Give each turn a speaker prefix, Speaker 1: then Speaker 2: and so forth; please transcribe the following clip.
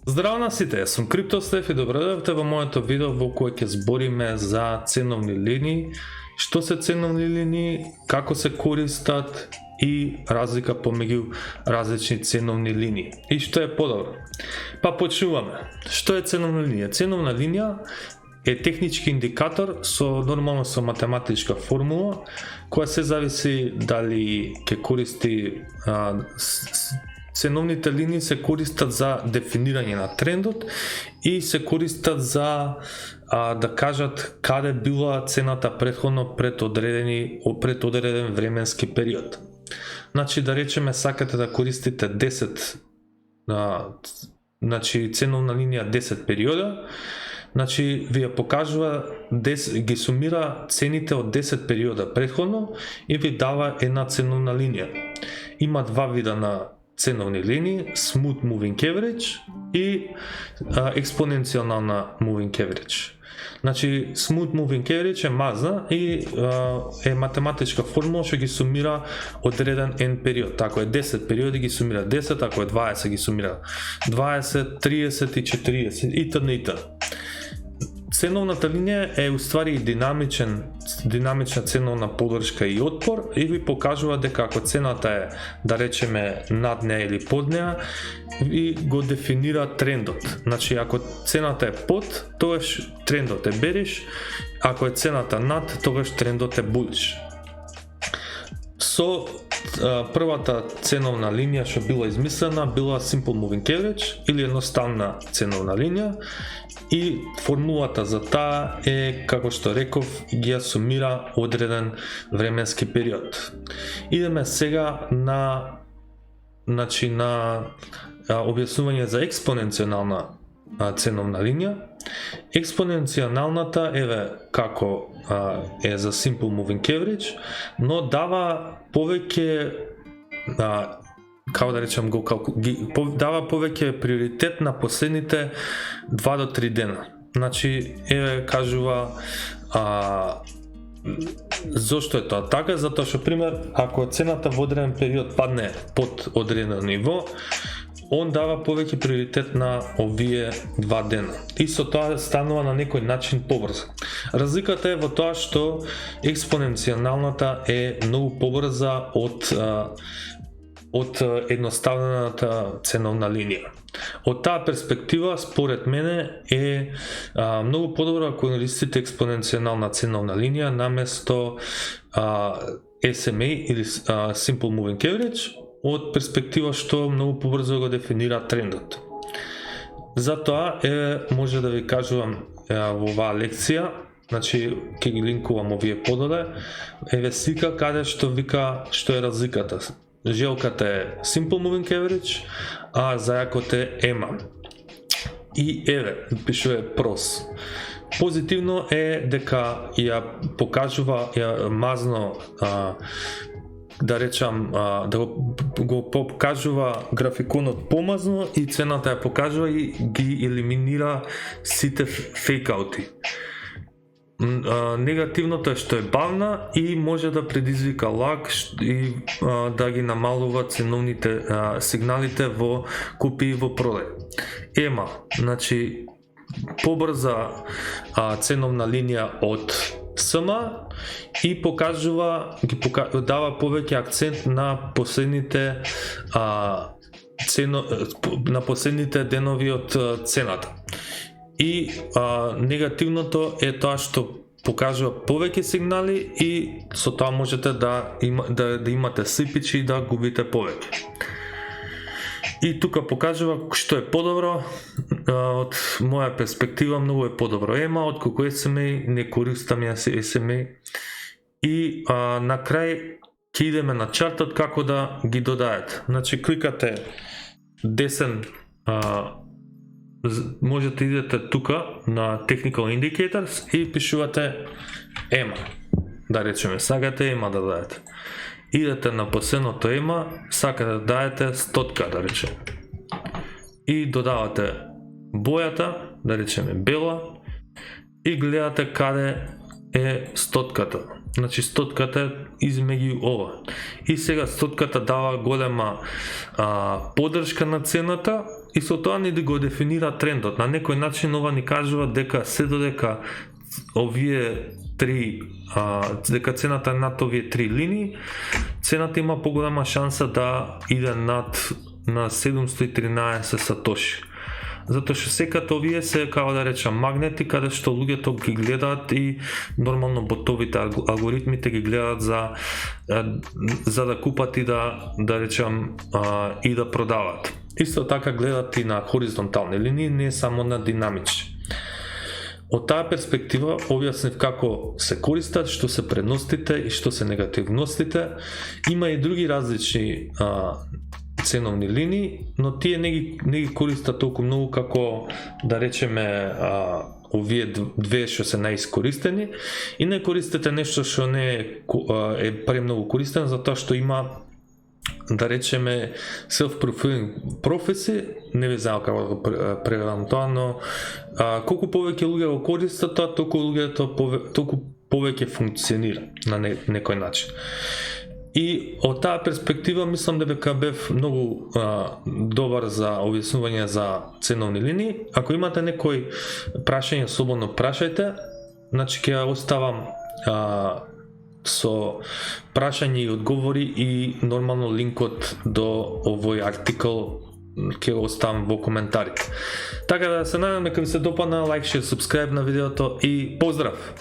Speaker 1: Здраво на сите, јас сум Криптостеф и добредовте во моето видео во кое ќе збориме за ценовни линии, што се ценовни линии, како се користат и разлика помеѓу различни ценовни линии и што е подобро. Па почнуваме. Што е ценовна линија? Ценовна линија е технички индикатор нормално со математичка формула која се зависи дали ќе користи ценовните линии се користат за дефинирање на трендот и се користат за да кажат каде била цената претходно пред одреден временски период. Значи да речеме сакате да користите 10 ценовна линија 10 периода, значи ви ја покажува ги сумира цените од 10 периода претходно и ви дава една ценовна линија. Има два вида на ценовни линии, Smooth Moving Average и експоненцијална Moving Average. Значи, Smooth Moving Average е мазна и е математичка формула што ги сумира одреден N период. Ако е 10 периоди ги сумира 10, ако е 20 ги сумира 20, 30 и 40 и т.н. Ценовната линија е уствари динамична ценовна подршка и отпор и ви покажува дека ако цената е, да речеме, над неа или под неа, и го дефинира трендот. Значи, ако цената е под, тогаш трендот е bearish, ако е цената над, тогаш трендот е bullish. Со првата ценовна линија што била измислена била Simple Moving Average или едноставна ценовна линија и формулата за таа е, како што реков, ги ја сумира одреден временски период. Идеме сега на објаснување за експоненцијална ценовна линија. Експоненцијалната како е за Simple Moving Average, но дава повеќе дава повеќе приоритет на последните 2 до 3 дена. Значи, кажува зошто е тоа така? Затоа што, пример, ако цената во одреден период падне под одредено ниво, он дава повеќе приоритет на овие 2 дена. И со тоа станува на некој начин побрзо. Разликата е во тоа што експоненцијалната е многу побрза од едноставната ценовна линија. Од таа перспектива, според мене, е многу подобро ако користите експоненцијална ценовна линија наместо SMA или Simple Moving Average, од перспектива што многу побрзо го дефинира трендот. Затоа може да ви кажувам во оваа лекција, значи ќе ги линкувам овие подоле, слика каде што вика што е разликата. Желката е Simple Moving Average, а зајакот е EMA. И пишува PROS. Позитивно е дека ја покажува мазно да речам, да го покажува графиконот помазно и цената ја покажува и ги елиминира сите фейкаути. Негативното е што е бавна и може да предизвика лаг и да ги намалува ценовните сигналите во купи и во продај. EMA, значи побрза ценовна линија од SMA и дава повеќе акцент на последните денови од цената. И негативното е тоа што покажува повеќе сигнали и со тоа можете да имате слипичи и да губите повеќе. И тука покажува што е подобро, од моја перспектива многу е подобро EMA отколку SMA, не користам јас SMA. И на крај ќе идеме на чартот како да ги додаете. Значи кликате десен, можете идете тука на Technical Indicators и пишувате EMA. Да речеме, сакате EMA да дадете. Идете на последното EMA, сакате да дадете стотка, да речеме. И додавате бојата, да речеме бела, и гледате каде е стотката. Значи стотката е измеѓу ова. И сега стотката дава голема поддршка на цената и со тоа ни го дефинира трендот. На некој начин ова ни кажува дека се додека овие дека цената над овие три линии, цената има поголема шанса да иде над на 713 сатоши. Затоа што секад овие се, како да речам, магнети каде што луѓето ги гледаат и нормално ботовите алгоритмите ги гледаат за да купат и да речам и да продават. Исто така гледат и на хоризонтални линии, не само на динамични. Од таа перспектива објаснив како се користат, што се предностите и што се негативностите. Има и други различни ценовни линии, но тие не ги користат толку многу како да речеме овие две што се наискористени, и не користите нешто што не е премногу користено, затоа што има да речеме self-fulfilling prophecy, не ви знам како да го преведам тоа, но колку повеќе луѓе го користат тоа, толку повеќе функционира на некој начин. И од таа перспектива мислам дека бев многу добар за објаснување за ценовни линии. Ако имате некои прашања, слободно прашајте. Значи ќе ја оставам со прашања и одговори и нормално линкот до овој артикл ќе го оставам во коментарите. Така да се надевам дека ви се допадна, лайк, шер, субскрайб на видеото и поздрав!